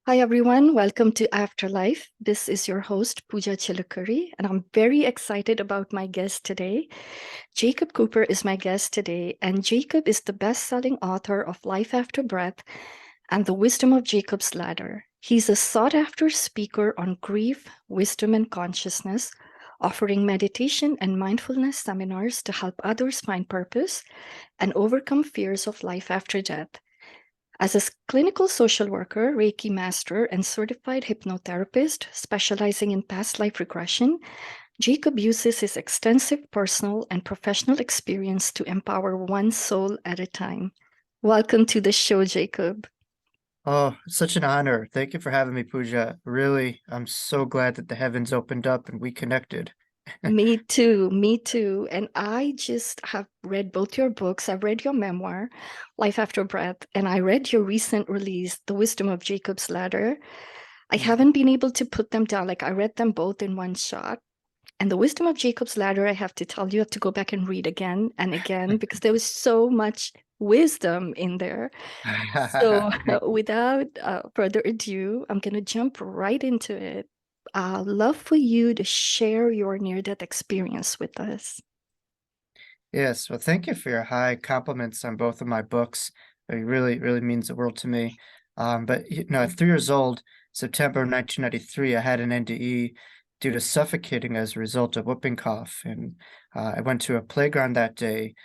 Hi, everyone. Welcome to Afterlife. This is your host, Pooja Chilukuri, and I'm very excited about my guest today. Jacob Cooper is my guest today, and Jacob is the best-selling author of Life After Breath and The Wisdom of Jacob's Ladder. He's a sought-after speaker on grief, wisdom, and consciousness, offering meditation and mindfulness seminars to help others find purpose and overcome fears of life after death. As a clinical social worker, Reiki Master, and certified hypnotherapist specializing in past life regression, Jacob uses his extensive personal and professional experience to empower one soul at a time. Welcome to the show, Jacob. Oh, it's such an honor. Thank you for having me, Pooja. Really, I'm so glad that the heavens opened up and we connected. Me too, me too. And I just have read both your books. I've read your memoir, Life After Breath, and I read your recent release, The Wisdom of Jacob's Ladder. I haven't been able to put them down. Like I read them both in one shot. And The Wisdom of Jacob's Ladder, I have to tell you, have to go back and read again and again because there was so much wisdom in there. So, Thank you. without further ado, I'm going to jump right into it. Love for you to share your near-death experience with us. Yes, well, thank you for your high compliments on both of my books. It really means the world to me. But at 3 years old, September 1993, I had an NDE due to suffocating as a result of whooping cough. And I went to a playground that day,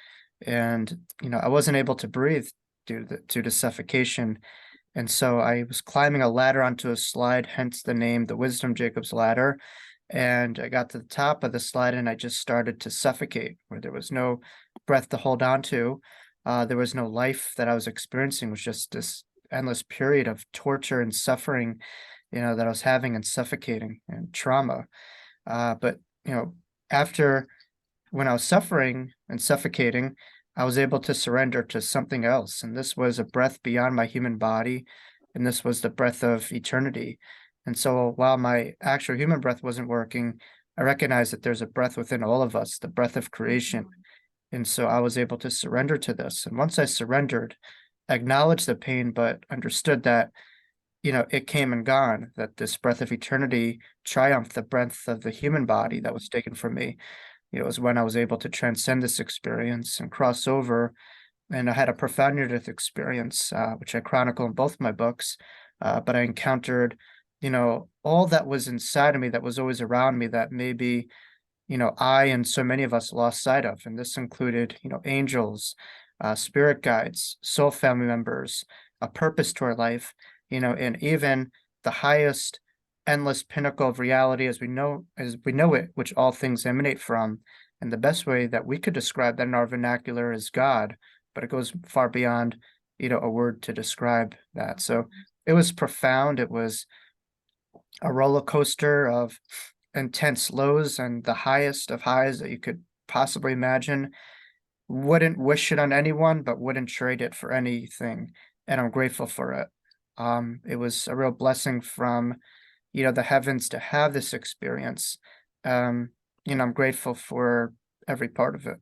and I wasn't able to breathe due to suffocation. And so I was climbing a ladder onto a slide, hence the name, the Wisdom Jacob's Ladder. And I got to the top of the slide and I just started to suffocate, where there was no breath to hold on to. There was no life that I was experiencing. It was just this endless period of torture and suffering, that I was having and suffocating and trauma. But, after when I was suffering and suffocating, I was able to surrender to something else. And this was a breath beyond my human body. And this was the breath of eternity. And so while my actual human breath wasn't working, I recognized that there's a breath within all of us, the breath of creation. And so I was able to surrender to this. And once I surrendered, I acknowledged the pain, but understood that, it came and gone, that this breath of eternity triumphed the breath of the human body that was taken from me. It was when I was able to transcend this experience and cross over. And I had a profound near-death experience, which I chronicle in both my books. But I encountered, all that was inside of me that was always around me that maybe, I and so many of us lost sight of. And this included, angels, spirit guides, soul family members, a purpose to our life, and even the highest endless pinnacle of reality as we know it, which all things emanate from. And the best way that we could describe that in our vernacular is God, but it goes far beyond, a word to describe that. So it was profound. It was a roller coaster of intense lows and the highest of highs that you could possibly imagine. Wouldn't wish it on anyone, but wouldn't trade it for anything. And I'm grateful for it. It was a real blessing from, the heavens to have this experience. I'm grateful for every part of it.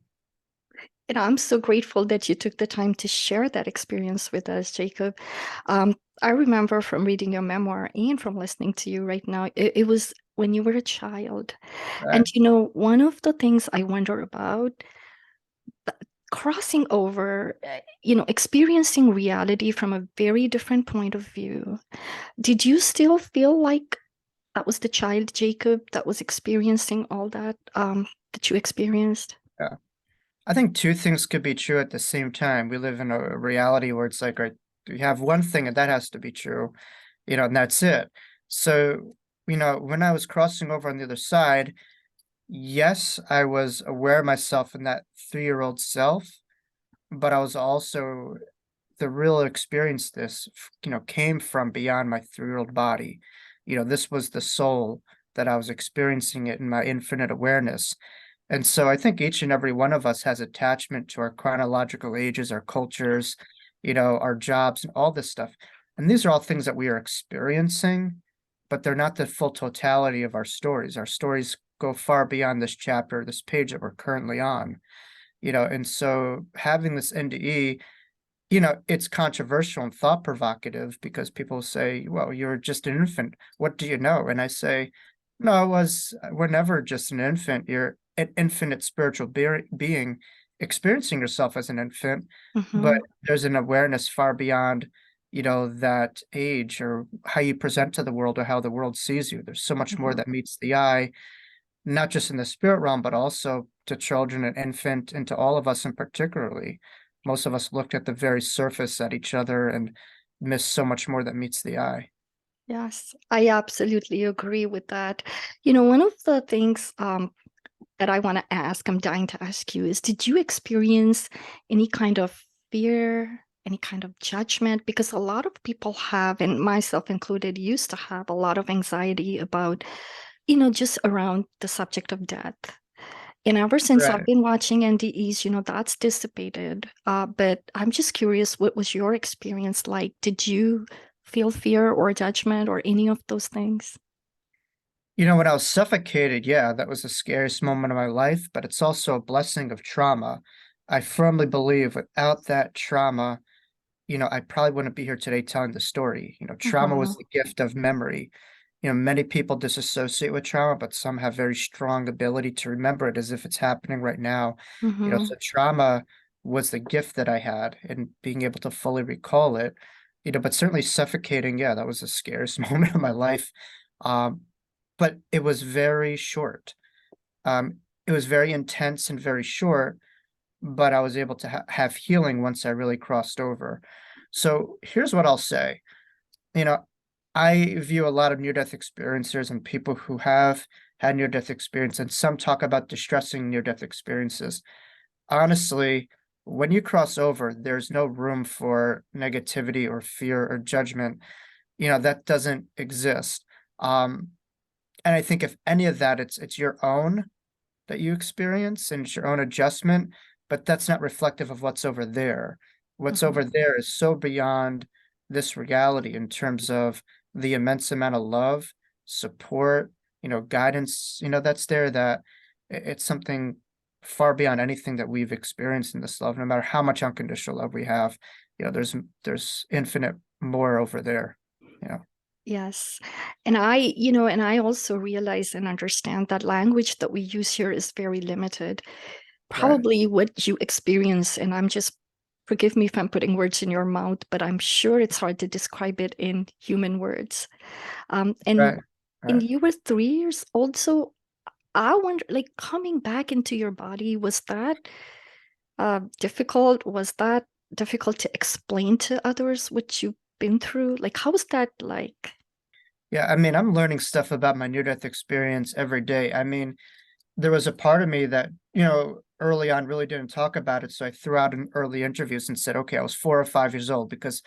And I'm so grateful that you took the time to share that experience with us, Jacob. I remember from reading your memoir and from listening to you right now, it was when you were a child. And Right. one of the things I wonder about crossing over, experiencing reality from a very different point of view. Did you still feel like that was the child Jacob that was experiencing all that you experienced? Yeah. I think two things could be true at the same time. We live in a reality where it's like, right, you have one thing and that has to be true, and that's it. So, when I was crossing over on the other side, yes, I was aware of myself in that 3-year-old self, but I was also the real experience this, came from beyond my 3-year-old body. This was the soul that I was experiencing it in my infinite awareness. And so I think each and every one of us has attachment to our chronological ages, our cultures, our jobs and all this stuff. And these are all things that we are experiencing, but they're not the full totality of our stories. Our stories go far beyond this chapter, this page that we're currently on. And so having this NDE, it's controversial and thought provocative because people say, well, you're just an infant. What do you know? And I say, no, we're never just an infant. You're an infinite spiritual being experiencing yourself as an infant, but Mm-hmm. there's an awareness far beyond, that age or how you present to the world or how the world sees you. There's so much more Mm-hmm. that meets the eye, not just in the spirit realm, but also to children and infant and to all of us, and particularly most of us looked at the very surface at each other and miss so much more that meets the eye. Yes, I absolutely agree with that. One of the things that I want to ask, I'm dying to ask you, is did you experience any kind of fear, any kind of judgment? Because a lot of people have, and myself included, used to have a lot of anxiety about, just around the subject of death. And ever since I've Right. been watching NDEs, that's dissipated. But I'm just curious, what was your experience like? Did you feel fear or judgment or any of those things? When I was suffocated, yeah, that was the scariest moment of my life, but it's also a blessing of trauma. I firmly believe without that trauma, I probably wouldn't be here today telling the story. Trauma Mm-hmm. was the gift of memory. Many people disassociate with trauma, but some have very strong ability to remember it as if it's happening right now. Mm-hmm. So trauma was the gift that I had and being able to fully recall it, but certainly suffocating, yeah, that was the scariest moment of my life. Um, but it was very short. It was very intense and very short, but I was able to have healing once I really crossed over. So here's what I'll say. You know, I view a lot of near-death experiencers and people who have had near-death experience, and some talk about distressing near-death experiences. Honestly, when you cross over, there's no room for negativity or fear or judgment. That doesn't exist. Um, and I think if any of that, it's your own that you experience and it's your own adjustment, but that's not reflective of what's over there. What's Mm-hmm. over there is so beyond this reality in terms of the immense amount of love, support, guidance, that's there that it's something far beyond anything that we've experienced in this love, no matter how much unconditional love we have. There's infinite more over there, you know. Yes. And I also realize and understand that language that we use here is very limited. Right. Probably what you experience, and forgive me if I'm putting words in your mouth, but I'm sure it's hard to describe it in human words. And Right. and Right. you were 3 years old, so I wonder, like coming back into your body, was that difficult? Was that difficult to explain to others what you've been through? Like, how was that like? Yeah, I mean, I'm learning stuff about my near-death experience every day. I mean, there was a part of me that, early on really didn't talk about it. So I threw out in early interviews and said, okay, I was 4 or 5 years old because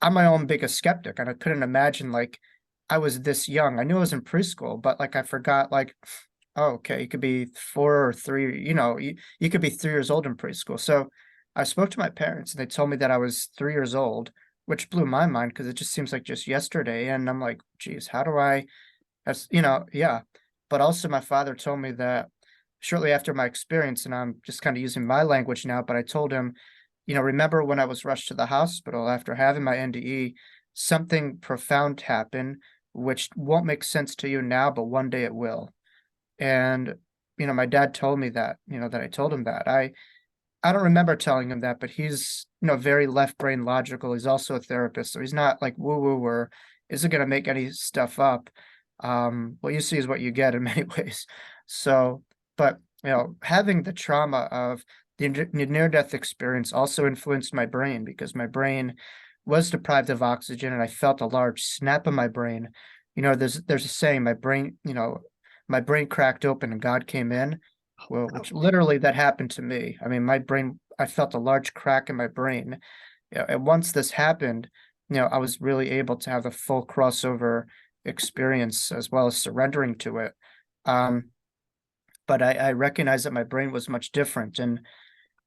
I'm my own biggest skeptic. And I couldn't imagine like I was this young. I knew I was in preschool, but like I forgot like, oh, okay, you could be 4 or 3, you could be 3 years old in preschool. So I spoke to my parents and they told me that I was 3 years old, which blew my mind because it just seems like just yesterday. And I'm like, geez, how do I yeah. But also my father told me that shortly after my experience, and I'm just kind of using my language now, but I told him, remember when I was rushed to the hospital after having my NDE, something profound happened, which won't make sense to you now, but one day it will. And, my dad told me that, that I told him that. I don't remember telling him that, but he's, very left brain logical. He's also a therapist, so he's not like woo woo or isn't going to make any stuff up. What you see is what you get in many ways. So, but having the trauma of the near-death experience also influenced my brain because my brain was deprived of oxygen, and I felt a large snap in my brain. There's a saying, my brain cracked open and God came in. Well, Oh, which literally that happened to me. I mean, I felt a large crack in my brain. And once this happened, I was really able to have the full crossover experience as well as surrendering to it. Um, but I recognized that my brain was much different. And,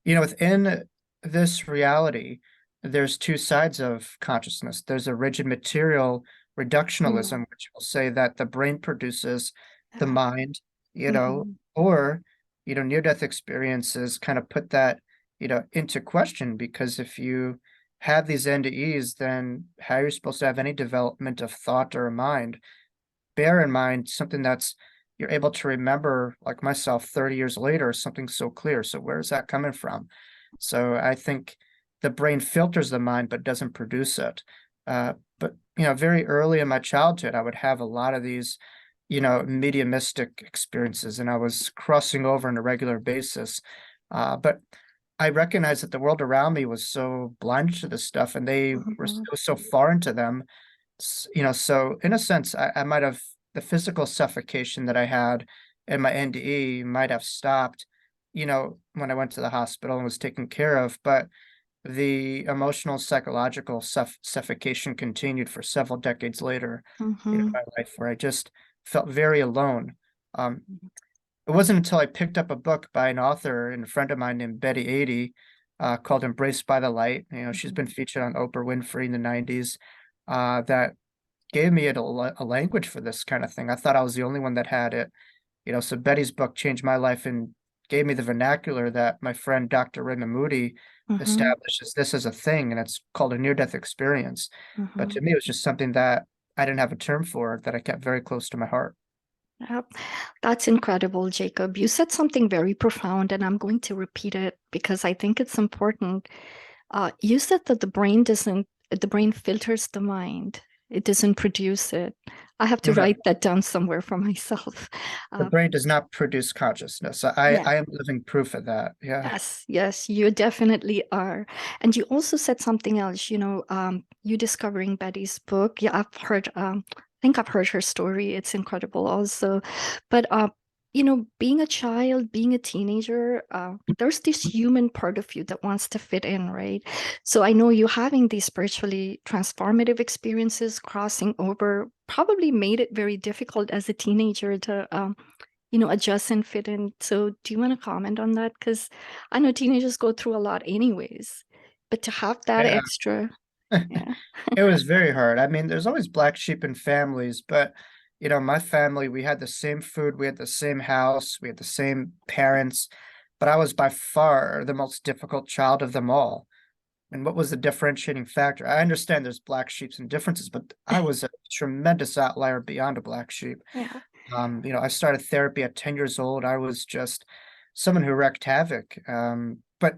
within this reality, there's two sides of consciousness. There's a rigid material reductionalism, mm, which will say that the brain produces the yeah. mind, Mhm. or, near-death experiences kind of put that, into question because if you have these NDEs, then how are you supposed to have any development of thought or mind? Bear in mind something that's you're able to remember, like myself, 30 years later, something so clear. So where is that coming from? So I think the brain filters the mind, but doesn't produce it. But very early in my childhood, I would have a lot of these, mediumistic experiences, and I was crossing over on a regular basis. But I recognized that the world around me was so blind to this stuff, and it was so foreign to them. So in a sense, I might have the physical suffocation that I had in my NDE might have stopped, when I went to the hospital and was taken care of, but the emotional, psychological suffocation continued for several decades later in Mm-hmm. my life, where I just felt very alone. Um, it wasn't until I picked up a book by an author and a friend of mine named Betty Adie, called Embraced by the Light. She's been featured on Oprah Winfrey in the 90s, that gave me a language for this kind of thing. I thought I was the only one that had it. So Betty's book changed my life and gave me the vernacular that my friend Dr. Raymond Moody Mm-hmm. establishes this as a thing, and it's called a near-death experience. But Mm-hmm. to me, it was just something that I didn't have a term for, that I kept very close to my heart. Yep. That's incredible, Jacob. You said something very profound, and I'm going to repeat it because I think it's important. You said that the brain filters the mind. It doesn't produce it. I have to Right. write that down somewhere for myself. The Uh, brain does not produce consciousness. I, yeah, I am living proof of that. Yeah. yes, yes, you definitely are. And you also said something else, you discovering Betty's book. Yeah, I think I've heard her story. It's incredible also. But being a child, being a teenager, there's this human part of you that wants to fit in, right? So I know you having these spiritually transformative experiences crossing over probably made it very difficult as a teenager to adjust and fit in. So do you want to comment on that? Because I know teenagers go through a lot anyways, but to have that Yeah. extra, yeah. It was very hard. I mean, there's always black sheep in families, but my family, we had the same food, we had the same house, we had the same parents, but I was by far the most difficult child of them all. And what was the differentiating factor? I understand there's black sheeps and differences, but I was a tremendous outlier beyond a black sheep. Yeah. I started therapy at 10 years old. I was just someone who wreaked havoc. But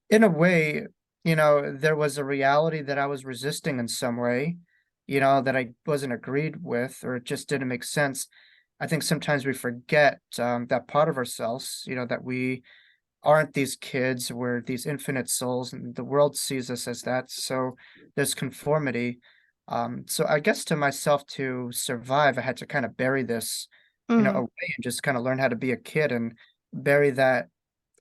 in a way, there was a reality that I was resisting in some way, that I wasn't agreed with, or it just didn't make sense. I think sometimes we forget that part of ourselves, that we aren't these kids, we're these infinite souls, and the world sees us as that. So there's conformity. So I guess to myself, to survive, I had to kind of bury this, Mm, away, and just kind of learn how to be a kid and bury that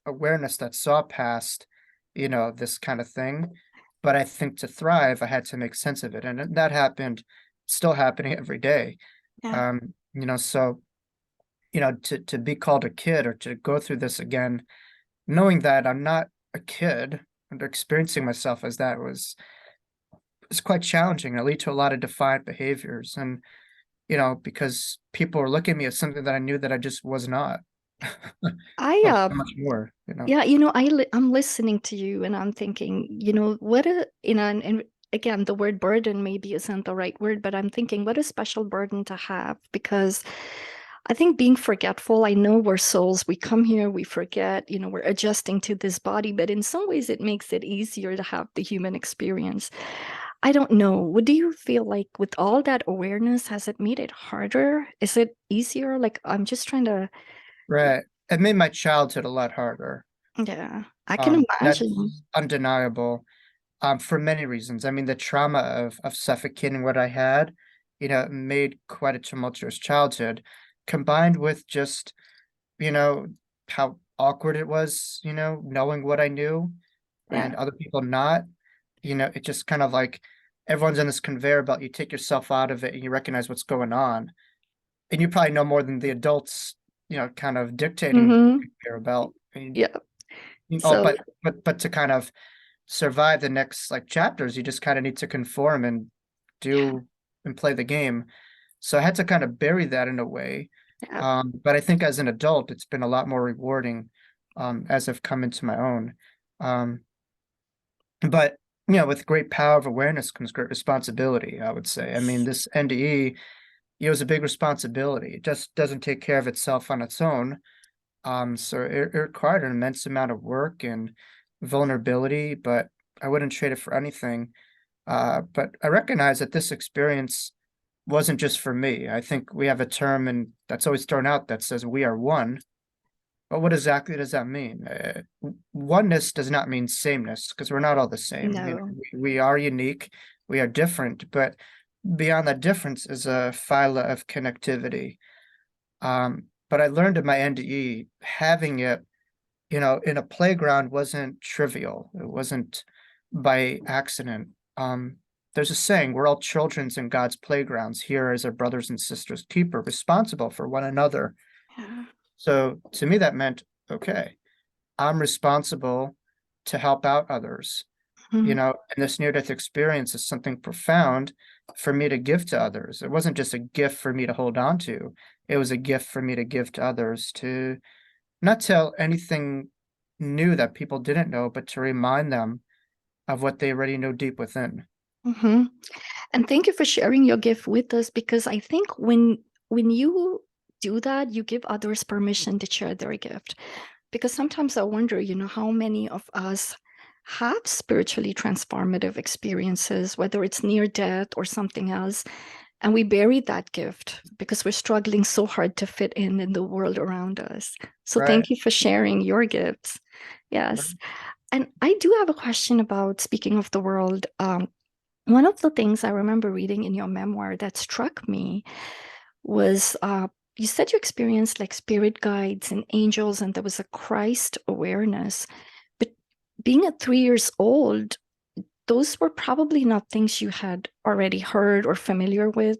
awareness that saw past, this kind of thing. But I think to thrive, I had to make sense of it. And that happened, still happening every day. yeah. So, to be called a kid, or to go through this again, knowing that I'm not a kid and experiencing myself as that was quite challenging. It led to a lot of defiant behaviors. And, because people were looking at me as something that I knew that I just was not. I Oh, so much more. Yeah, I'm listening to you and I'm thinking, what a and again, the word burden maybe isn't the right word, but I'm thinking what a special burden to have because I think being forgetful, I know we're souls, we come here, we forget, we're adjusting to this body, but in some ways it makes it easier to have the human experience. I don't know. What do you feel like with all that awareness, has it made it harder? Is it easier? Like I'm just trying to, Right. It made my childhood a lot harder. yeah, I can imagine. That's undeniable, for many reasons. I mean, the trauma of suffocating what I had, made quite a tumultuous childhood, combined with just, you know, how awkward it was, knowing what I knew Yeah. and other people not. It just kind of like everyone's on this conveyor belt. You take yourself out of it and you recognize what's going on. And you probably know more than the adults, kind of dictating Mm-hmm. the conveyor belt. And, Yeah. oh, So, but to kind of survive the next like chapters, you just kind of need to conform and do and play the game. So I had to kind of bury that in a way. yeah. But I think as an adult, it's been a lot more rewarding, as I've come into my own. Um, but with great power of awareness comes great responsibility, I would say. I mean, this NDE, is a big responsibility. It just doesn't take care of itself on its own. So it required an immense amount of work and vulnerability, but I wouldn't trade it for anything. But I recognize that this experience wasn't just for me. I think we have a term and that's always thrown out that says we are one. But what exactly does that mean? Oneness does not mean sameness because we're not all the same. No. We are unique, we are different, but beyond that difference is a phyla of connectivity. But I learned in my NDE having it, in a playground wasn't trivial. It wasn't by accident. There's a saying, we're all children in God's playgrounds. Here as our brothers and sisters keeper, responsible for one another. Yeah. So to me, that meant, okay, I'm responsible to help out others. Mhm. And this near-death experience is something profound for me to give to others. It wasn't just a gift for me to hold on to. It was a gift for me to give to others, to not tell anything new that people didn't know, but to remind them of what they already know deep within. Mhm. And thank you for sharing your gift with us, because I think when you do that, you give others permission to share their gift. Because sometimes I wonder, how many of us have spiritually transformative experiences, whether it's near death or something else, and we bury that gift because we're struggling so hard to fit in the world around us. So Right. thank you for sharing your gifts. Yes. And I do have a question about, speaking of the world. One of the things I remember reading in your memoir that struck me was, you said you experienced like spirit guides and angels, and there was a Christ awareness. But being at 3 years old, those were probably not things you had already heard or familiar with,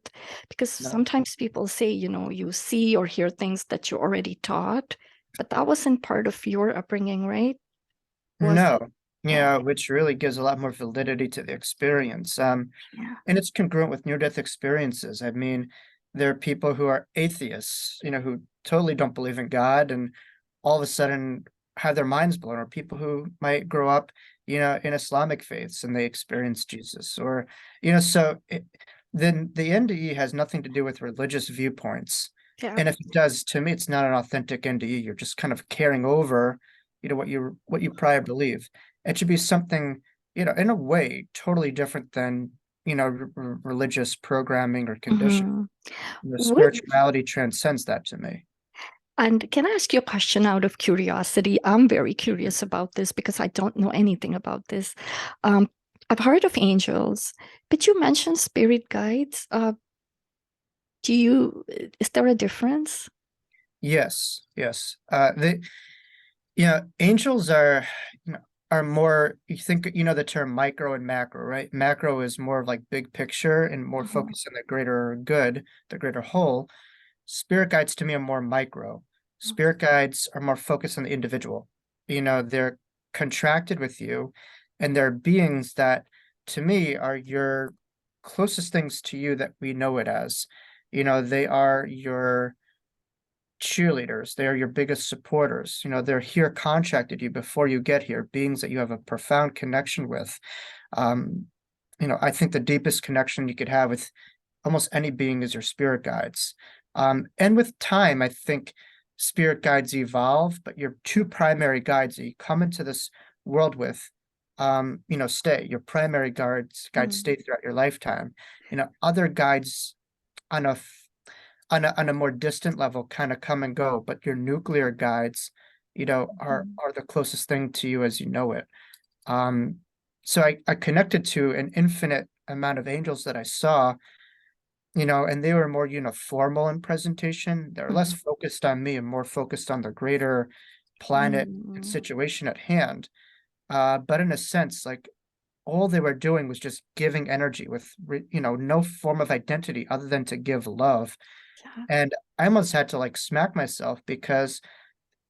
because No. sometimes people say, you see or hear things that you already taught, but that wasn't part of your upbringing, right? Was No. it? Oh, Which really gives a lot more validity to the experience. yeah. And it's congruent with near-death experiences. I mean, there are people who are atheists, who totally don't believe in God and all of a sudden have their minds blown, or people who might grow up, in Islamic faiths and they experience Jesus, or, then the NDE has nothing to do with religious viewpoints. Yeah. And if it does, to me, it's not an authentic NDE. You're just kind of carrying over, what you prior believe. It should be something, in a way, totally different than religious programming or condition. Hmm. What Spirituality transcends that to me. And can I ask you a question out of curiosity? I'm very curious about this because I don't know anything about this. Um, I've heard of angels, but you mentioned spirit guides. Is there a difference? Yes, yes. Angels are more, you think, the term micro and macro, right? Macro is more of like big picture and more Mhm. focused on the greater good, the greater whole. Spirit guides to me are more micro. Spirit guides are more focused on the individual. They're contracted with you, and they're beings that, to me, are your closest things to you that we know it as. They are your cheerleaders. They are your biggest supporters. They're here contracted you before you get here, beings that you have a profound connection with. Um, I think the deepest connection you could have with almost any being is your spirit guides. And with time, I think spirit guides evolve, but your two primary guides that you come into this world with, stay. Your primary guides Mm, stay throughout your lifetime. Other guides on a on a more distant level kind of come and go, but your nuclear guides, are mhm, are the closest thing to you as you know it. Um, so I connected to an infinite amount of angels that I saw, and they were more uniformal in presentation. They're less mhm, focused on me and more focused on the greater planet and mm, situation at hand. But in a sense, like all they were doing was just giving energy with, no form of identity other than to give love. yeah. And I almost had to like smack myself because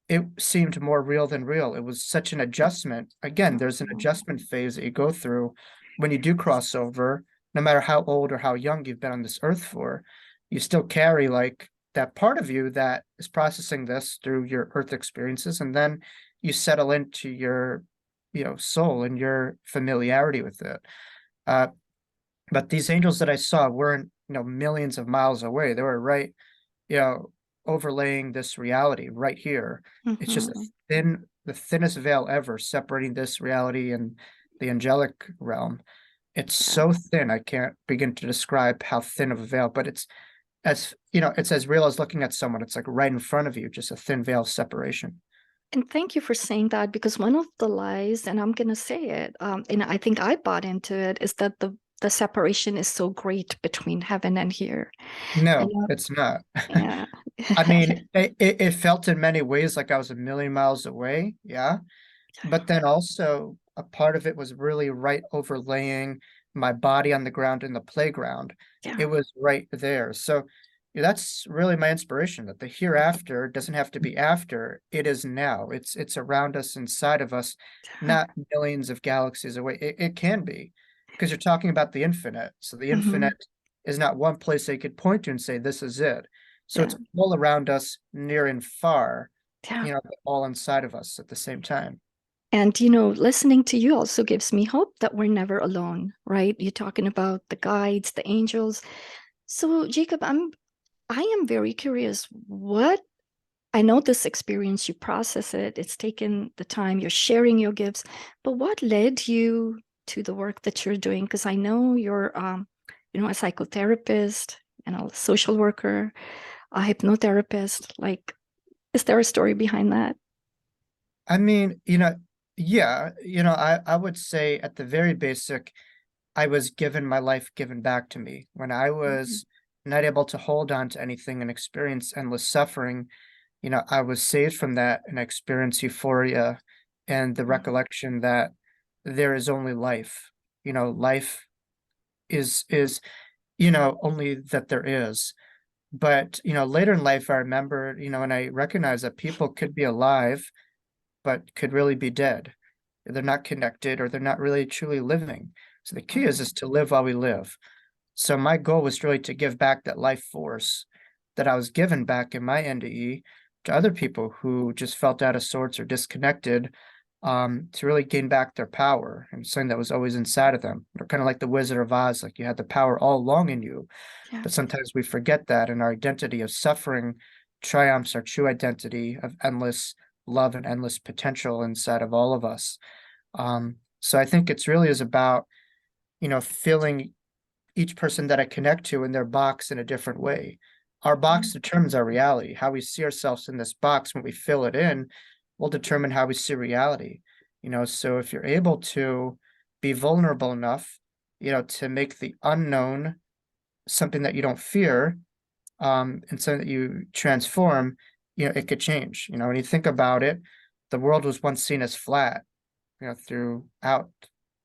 it seemed more real than real. It was such an adjustment. Again, there's an Mhm, adjustment phase that you go through when you do cross over, no matter how old or how young you've been on this earth for, you still carry like that part of you that is processing this through your earth experiences. And then you settle into your soul and your familiarity with it. Uh, but these angels that I saw weren't, millions of miles away. They were right, you know, overlaying this reality right here. It's just Mm-hmm. the thinnest veil ever separating this reality and the angelic realm. It's Yeah. so thin, I can't begin to describe how thin of a veil, but it's as real as looking at someone. It's like right in front of you, just a thin veil of separation. And thank you for saying that, because one of the lies, and I'm going to say it, and I think I bought into it, is that the separation is so great between heaven and here. And No, it's not. yeah, I mean, it felt in many ways like I was a million miles away. Yeah. But then also a part of it was really right overlaying my body on the ground in the playground. It yeah, was right there. So yeah, that's really my inspiration, that the hereafter doesn't have to be after, it is now. It's around us, inside of us, yeah. not millions of galaxies away. It can be, because you're talking about the infinite. So the Hmm. infinite is not one place they could point to and say, this is it. So Yeah, it's all around us, near and far, yeah. all inside of us at the same time. And listening to you also gives me hope that we're never alone, right? You're talking about the guides, the angels. So, Jacob, I am very curious. What I know this experience, you process it, it's taken the time, you're sharing your gifts, but what led you to the work that you're doing? Because I know you're, a psychotherapist, social worker, a hypnotherapist. Like, is there a story behind that? I mean, yeah, I would say at the very basic, I was given my life given back to me when I Mhm. was not able to hold on to anything and experience endless suffering. I was saved from that and experienced euphoria and the recollection that there is only life. Life is only that there is. But later in life, I remember, and I recognized that people could be alive but could really be dead. They're not connected, or they're not really truly living. So the key is to live while we live. So my goal was really to give back that life force that I was given back in my NDE to other people who just felt out of sorts or disconnected, to really gain back their power and something that was always inside of them. They're kind of like the Wizard of Oz, like you had the power all along in you, Yeah. but sometimes we forget that, and our identity of suffering triumphs our true identity of endless love and endless potential inside of all of us. So I think it's really is about, filling each person that I connect to in their box in a different way. Our box determines our reality. How we see ourselves in this box when we fill it in will determine how we see reality. So if you're able to be vulnerable enough, to make the unknown something that you don't fear, and something that you transform, it could change. When you think about it, the world was once seen as flat, throughout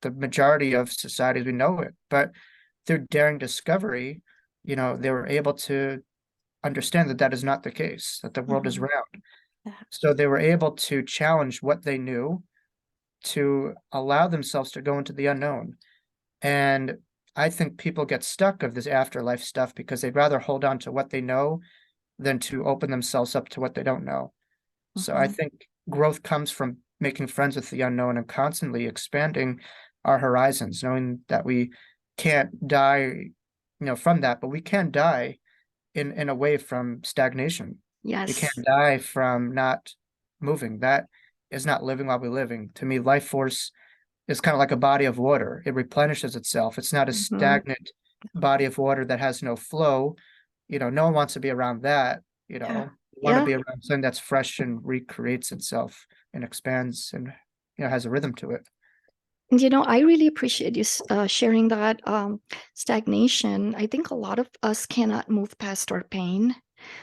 the majority of society as we know it. But through daring discovery, they were able to understand that that is not the case, that the world is Mhm. round. Yeah. So they were able to challenge what they knew, to allow themselves to go into the unknown. And I think people get stuck of this afterlife stuff because they'd rather hold on to what they know than to open themselves up to what they don't know. So I Mhm. think growth comes from making friends with the unknown and constantly expanding our horizons, knowing that we can't die, from that, but we can die in a way from stagnation. We can't Yes. die from not moving. That is not living while we're living. To me, life force is kind of like a body of water. It replenishes itself. It's not a Mhm. stagnant body of water that has no flow. No one wants to be around that. Yeah. You want to Yeah. be around something that's fresh and recreates itself and expands and has a rhythm to it. And I really appreciate you sharing that stagnation. I think a lot of us cannot move past our pain.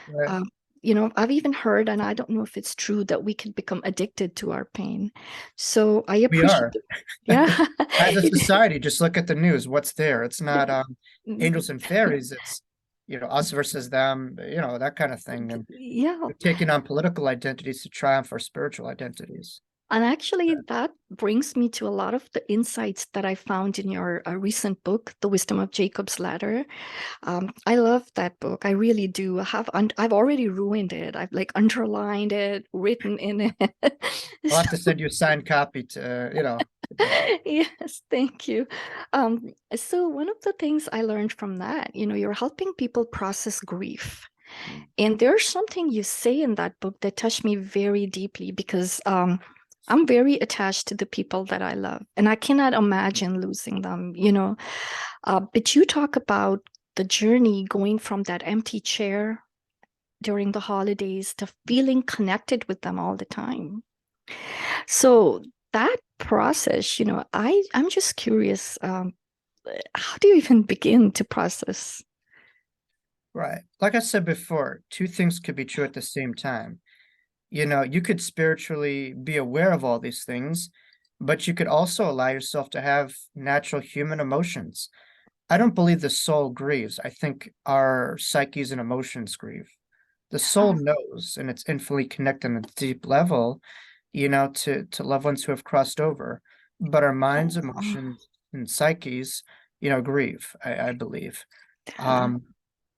Right. Um, I've even heard, and I don't know if it's true, that we can become addicted to our pain. So I We appreciate are. it. Yeah. As a society, just look at the news. What's there? It's not Mm, angels and fairies. It's us versus them. That kind of thing. And yeah. we're taking on political identities to triumph our spiritual identities. And actually, that brings me to a lot of the insights that I found in your recent book, The Wisdom of Jacob's Ladder. I love that book. I really do. I've already ruined it. I've like underlined it, written in it. I'll have So, to send you a signed copy to, yes, thank you. So one of the things I learned from that, you're helping people process grief. And there's something you say in that book that touched me very deeply because I'm very attached to the people that I love, and I cannot imagine losing them. But you talk about the journey going from that empty chair during the holidays to feeling connected with them all the time. So that process, I'm just curious, how do you even begin to process? Right. Like I said before, two things could be true at the same time. You could spiritually be aware of all these things, but you could also allow yourself to have natural human emotions. I don't believe the soul grieves. I think our psyches and emotions grieve. The soul Yeah. knows, and it's infinitely connected on a deep level, to loved ones who have crossed over. But our minds, Oh, emotions, and psyches, grieve, I believe. yeah. Um,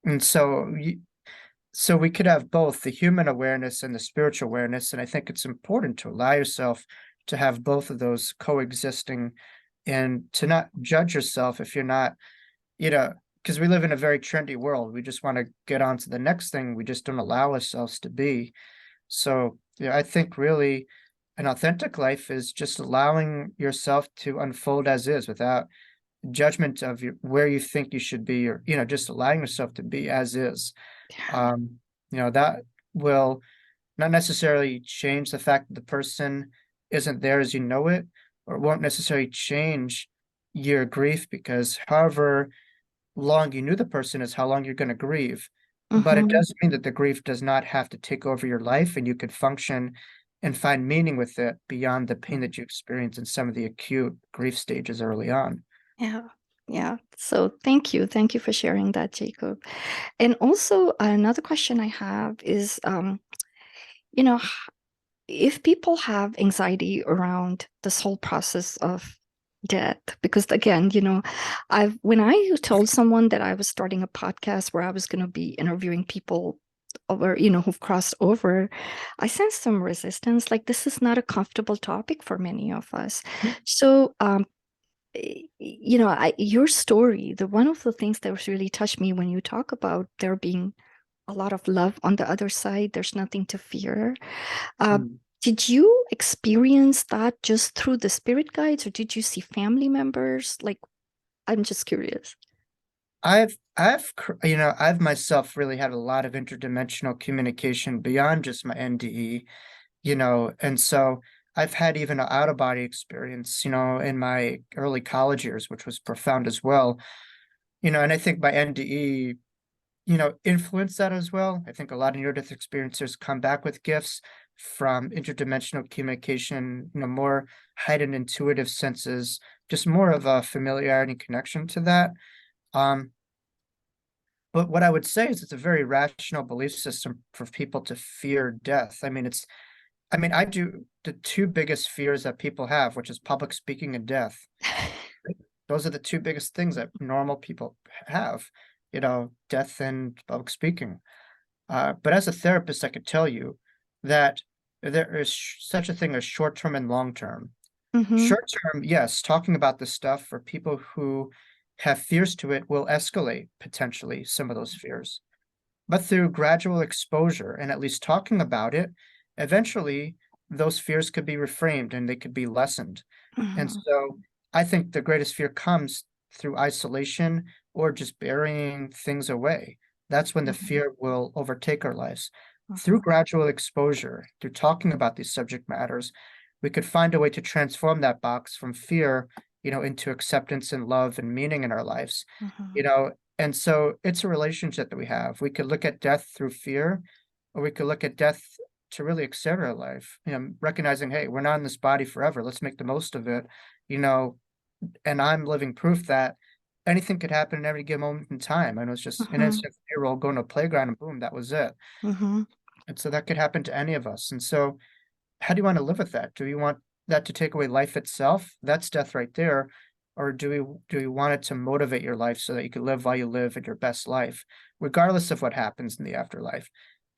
and so we could have both the human awareness and the spiritual awareness, and I think it's important to allow yourself to have both of those coexisting and to not judge yourself if you're not, you know, because we live in a very trendy world. We just want to get on to the next thing. We just don't allow ourselves to be. So, I think really an authentic life is just allowing yourself to unfold as is without judgment of where you think you should be, or, just allowing yourself to be as is. Yeah. um, that will not necessarily change the fact that the person isn't there as you know it, or won't necessarily change your grief, because however long you knew the person is how long you're going to grieve. But it Mhm. doesn't mean that the grief does not have to take over your life, and you could function and find meaning with it beyond the pain that you experience in some of the acute grief stages early on. Yeah. Yeah. So thank you. Thank you for sharing that, Jacob. And also another question I have is, you know, if people have anxiety around this whole process of death, because again, when I told someone that I was starting a podcast where I was going to be interviewing people over, who've crossed over, I sensed some resistance. Like, this is not a comfortable topic for many of us. So, your story, the one of the things that was really touched me when you talk about there being a lot of love on the other side, there's nothing to fear. Uh, Mm. did you experience that just through the spirit guides, or did you see family members? Like, I'm just curious. I've myself really had a lot of interdimensional communication beyond just my NDE, and so I've had even an out of body experience, in my early college years, which was profound as well. And I think my NDE, influenced that as well. I think a lot of near-death experiencers come back with gifts from interdimensional communication, more heightened intuitive senses, just more of a familiarity and connection to that. Um, but what I would say is it's a very rational belief system for people to fear death. I do the two biggest fears that people have, which is public speaking and death. Those are the two biggest things that normal people have, death and public speaking. But as a therapist, I could tell you that there is such a thing as short term and long term. Mm-hmm. Short term, yes, talking about this stuff for people who have fears to it will escalate potentially some of those fears. But through gradual exposure and at least talking about it, eventually those fears could be reframed and they could be lessened. And Mm-hmm. so I think the greatest fear comes through isolation or just burying things away. That's when the fear will overtake our lives. Through gradual exposure, through talking about these subject matters, we could find a way to transform that box from fear, into acceptance and love and meaning in our lives. Mm-hmm. And so it's a relationship that we have. We could look at death through fear, or we could look at death to really accept our life, recognizing, hey, we're not in this body forever. Let's make the most of it, you know, and I'm living proof that anything could happen in every given moment in time. I know it's just an Mm-hmm. instant year-old going to a playground and boom, that was it. Mm-hmm. And so that could happen to any of us. And so how do you want to live with that? Do you want that to take away life itself? That's death right there. Or do we want it to motivate your life so that you can live while you live in your best life, regardless of what happens in the afterlife?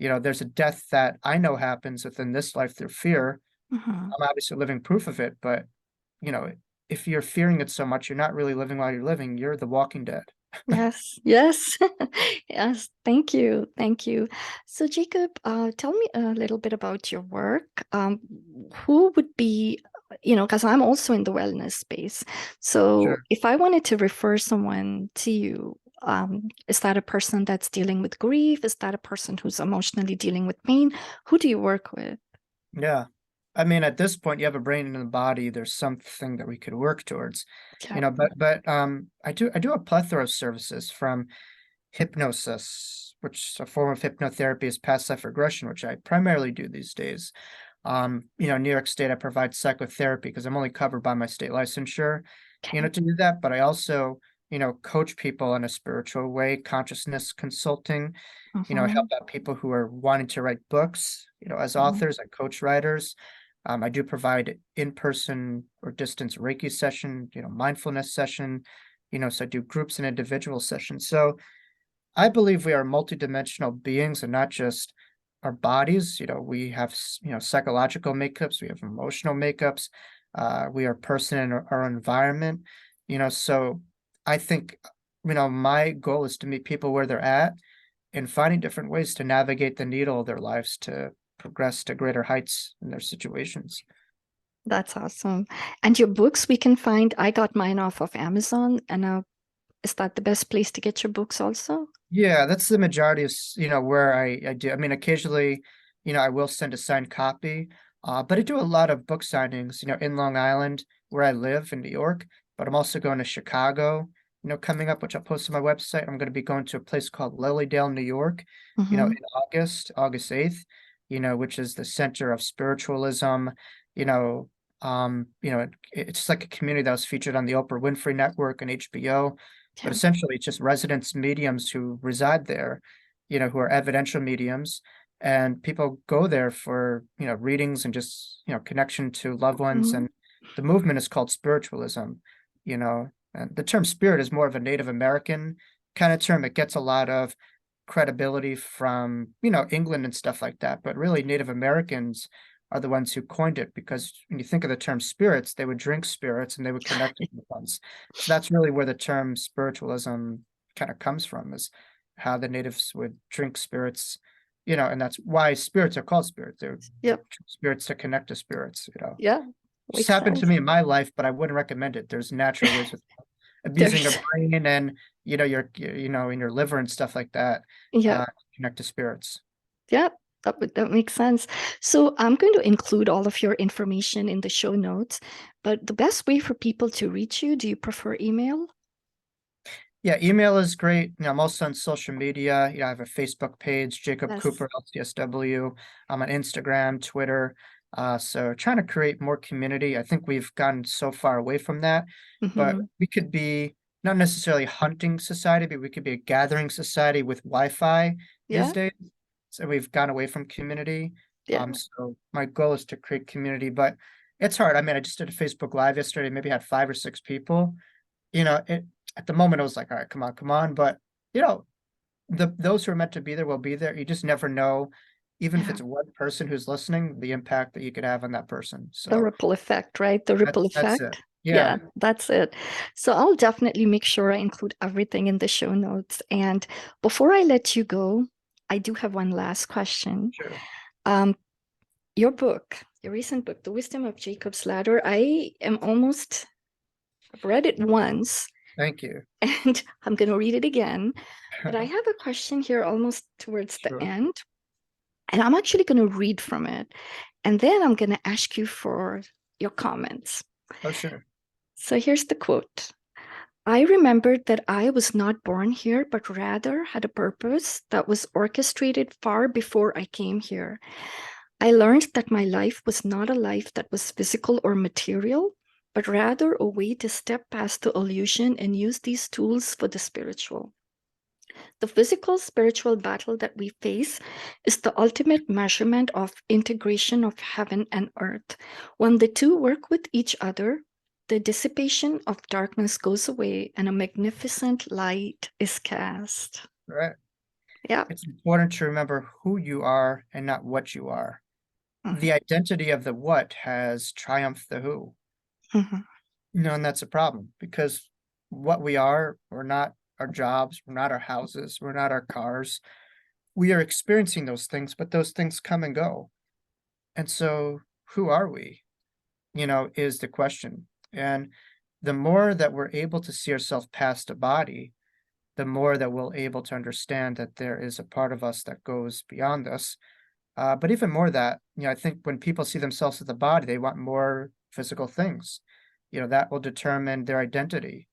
There's a death that I know happens within this life through fear. Mhm. I'm obviously living proof of it, but you know, if you're fearing it so much, you're not really living while you're living. You're the walking dead. Yes, yes, yes. Thank you, thank you. So, Jacob, tell me a little bit about your work. Who would be, because I'm also in the wellness space. So, Sure. if I wanted to refer someone to you, is that a person that's dealing with grief? Is that a person who's emotionally dealing with pain? Who do you work with? Yeah. I mean, at this point, you have a brain and a body. There's something that we could work towards, Yeah. but I do a plethora of services from hypnosis, which is a form of hypnotherapy, is past life regression, which I primarily do these days. New York State, I provide psychotherapy because I'm only covered by my state licensure, Okay. to do that. But I also, coach people in a spiritual way, consciousness consulting. I help Mm-hmm. out people who are wanting to write books, as Mm-hmm. authors. I coach writers. I do provide in-person or distance Reiki session, mindfulness session, so I do groups and individual sessions. So I believe we are multidimensional beings and not just our bodies. We have, psychological makeups, we have emotional makeups, we are a person in our environment, so I think, my goal is to meet people where they're at and finding different ways to navigate the needle of their lives to progress to greater heights in their situations. That's awesome. And your books we can find, I got mine off of Amazon, and is that the best place to get your books also? Yeah, that's the majority of, where I do. I mean, occasionally, I will send a signed copy, but I do a lot of book signings, in Long Island, where I live in New York, but I'm also going to Chicago, coming up, which I'll post on my website. I'm going to be going to a place called Lilydale, New York, Mm-hmm. in August 8th, which is the center of spiritualism, you know, it's like a community that was featured on the Oprah Winfrey Network and HBO, but Yeah. essentially it's just residents mediums who reside there, who are evidential mediums, and people go there for, readings and just, connection to loved ones. Mm-hmm. And the movement is called spiritualism, and the term spirit is more of a Native American kind of term. It gets a lot of credibility from, England and stuff like that, but really Native Americans are the ones who coined it, because when you think of the term spirits, they would drink spirits and they would connect with the ones. So that's really where the term spiritualism kind of comes from, is how the natives would drink spirits, and that's why spirits are called spirits. They're Yep. spirits to connect to spirits. Yeah. Just Makes happened to sense. me in my life, but I wouldn't recommend it. There's natural ways with abusing your There's, brain and, in your liver and stuff like that, yeah, uh, connect to spirits. yeah, that makes sense. So I'm going to include all of your information in the show notes, but the best way for people to reach you, do you prefer email? Yeah, email is great. I'm also on social media. I have a Facebook page, Jacob Yes. Cooper, LCSW. I'm on Instagram, Twitter. So trying to create more community. I think we've gotten so far away from that, but Mm-hmm. we could be not necessarily a hunting society, but we could be a gathering society with Wi-Fi these Yeah, days. So we've gone away from community. yeah, So my goal is to create community, but it's hard. I mean, I just did a Facebook Live yesterday, maybe had 5 or 6 people. It at the moment, I was like, all right, come on. But those who are meant to be there will be there. You just never know, even if yeah. it's one person who's listening, the impact that you could have on that person. The So ripple effect, right? The ripple that's it. effect. Yeah, Yeah, that's it. So I'll definitely make sure I include everything in the show notes. And before I let you go, I do have one last question. sure. Um, your book, your recent book, The Wisdom of Jacob's Ladder, I've read it once Thank you. and I'm going to read it again. But I have a question here almost towards the Sure. end, and I'm actually going to read from it. And then I'm going to ask you for your comments. Oh, sure. So here's the quote. I remembered that I was not born here, but rather had a purpose that was orchestrated far before I came here. I learned that my life was not a life that was physical or material, but rather a way to step past the illusion and use these tools for the spiritual. The physical spiritual battle that we face is the ultimate measurement of integration of heaven and earth. When the two work with each other, the dissipation of darkness goes away and a magnificent light is cast. Right. Yeah. It's important to remember who you are and not what you are. Mhm. The identity of the what has triumphed the who. Mhm. And that's a problem because what we are, we're not our jobs, we're not our houses, we're not our cars. We are experiencing those things, but those things come and go. And so, who are we? Is the question. And the more that we're able to see ourselves past a body, the more that we'll able to understand that there is a part of us that goes beyond us. But even more that, I think when people see themselves as a body, they want more physical things. That will determine their identity.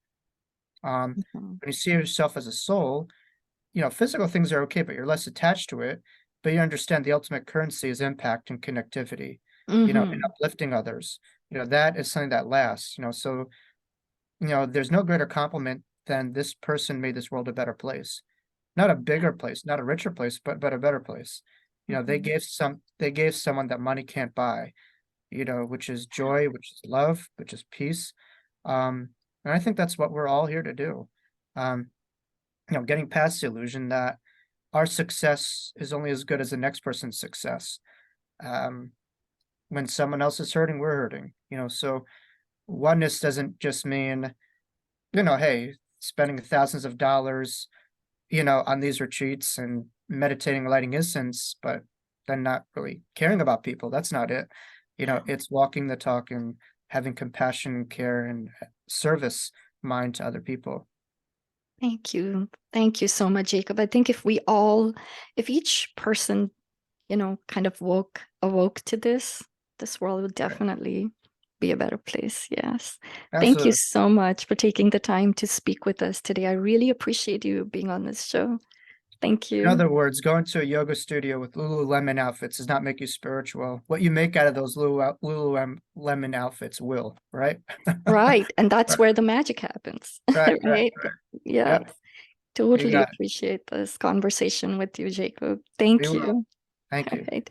Mhm. When you see yourself as a soul, physical things are okay, but you're less attached to it. But you understand the ultimate currency is impact and connectivity, and Mhm. uplifting others. That is something that lasts. So there's no greater compliment than this person made this world a better place. Not a bigger place, not a richer place, but a better place. Mhm. They gave someone that money can't buy, which is joy, which is love, which is peace. And I think that's what we're all here to do. Um, getting past the illusion that our success is only as good as the next person's success. Um, when someone else is hurting, we're hurting. So oneness doesn't just mean, hey, spending thousands of dollars, on these retreats and meditating, lighting incense, but then not really caring about people. That's not it. It's walking the talk and having compassion, care, and service mind to other people. Thank you. Thank you so much, Jacob. I think if each person, kind of awoke to this world would Right. definitely be a better place. Yes. Thank you Absolutely. so much for taking the time to speak with us today. I really appreciate you being on this show. Thank In you. other words, going to a yoga studio with Lululemon outfits does not make you spiritual. What you make out of those Lululemon outfits will, right? Right. And that's Right, where the magic happens. right, right, Right. right. Yeah. Yep, you Totally got it. appreciate this conversation with you, Jacob. Be Thank well. you. Thank All you. right.